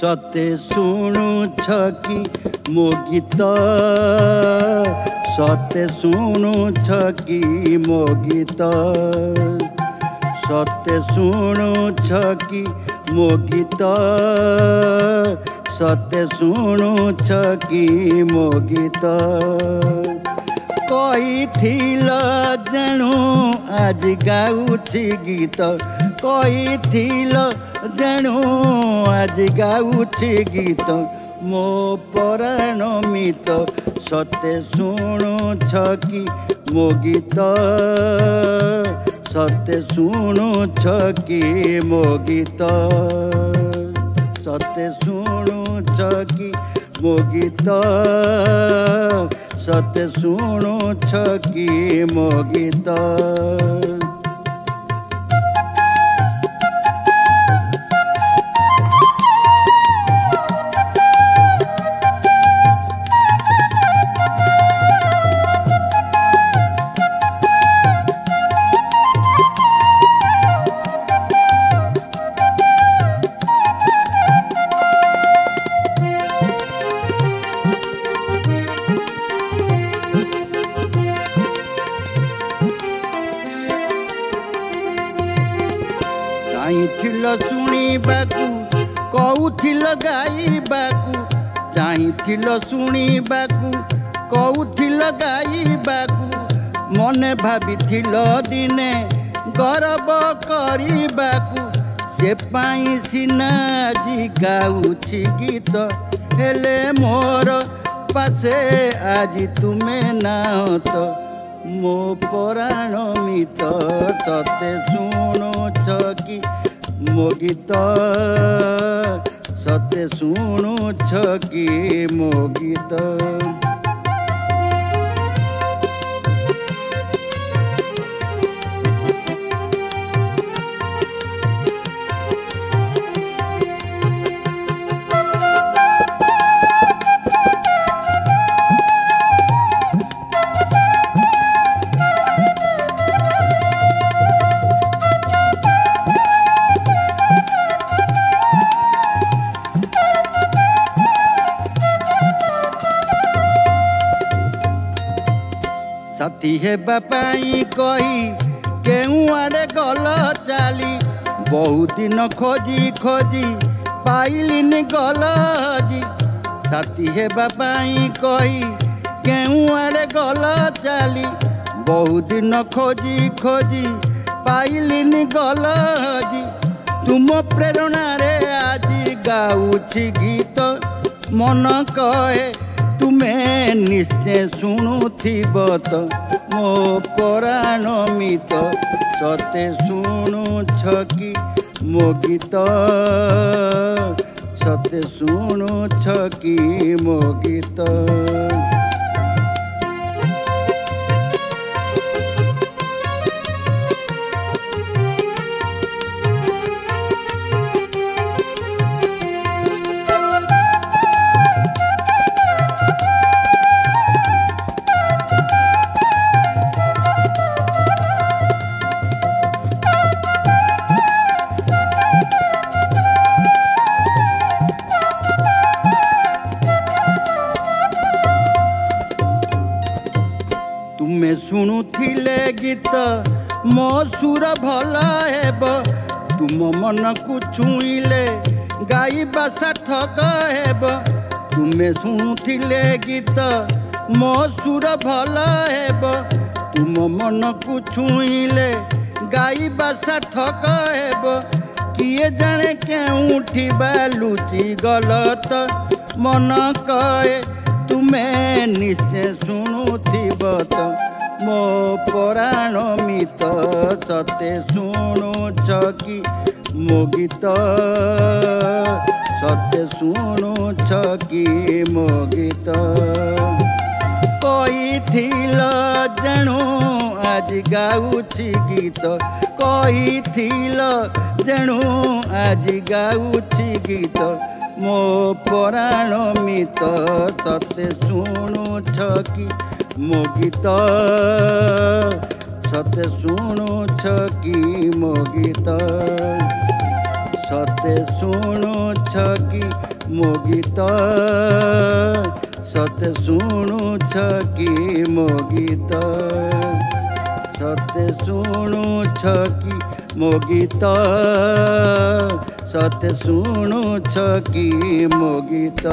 सते शुणुछ कि मो गीत सते शुणुछ कि मो गीत सते शुणुछ कि मो गीत सते शुणुछ कि मो गीत कहीथिल जेणु आज गाउछि गीत कहीथिल जेणु आज गाउछि गीत मो पराण मित सते शुणुछ कि मो गीत सते शुणुछ कि मो गीत सते शुणुछ कि मो गीत सते शुणुछ कि मो गीत शुणीबाकू कहूथिल गाइबाकू चाहिथिल शुणीबाकू कहूथिल गाइबाकू मने भाबिथिल दिने गर्व करिबाकू से पाई सिना जी गाउछि गीत हेले मोर पासे आज तुमे नाहत मो पराण मित सते शुणुछ कि मो गीत सते शुणुछ कि मो गीत साथी हेबा पाई कही केउ आड़े गल चाली बहुत दिन खोजी खोजी पाइलिनी गल जी साथी हेबा पाई कही केउ आड़े गल चाली बहुत दिन खोजी खोजी पाइलिनी गल जी तुम प्रेरणा रे आज गाउछि गीत मन कहे तुमे निश्चय शुणुथिब तो मो पराण मित सते शुणुछ कि मो गीत सते शुणुछ कि मो गीत तुमे शुणुथिले गीत मो सुर भल हेब तुम मन को छुईले गाइबा सार्थक हेब तुमे शुणुथिले गीत मो सुर भल हेब तुम मन को छुईले गाइबा सार्थक हेब किए जाने केउठी बालुची गलत मन कहे तुमे निश्चय शुणुथिब तो मो पराण मित सते शुणुछ कि मो गीत सते शुणुछ कि मो गीत कहीथिल जेणु आज गाउछि गीत कहीथिल जेणु आज गाउछि गीत मो पराण मित सते शुणुछ कि मो गीत सते शुणुछ कि मो गीत सते शुणुछ कि मो गीत सते शुणुछ कि मो गीत सते शुणुछ कि मो गीत सते शुणुछ कि मो गीत।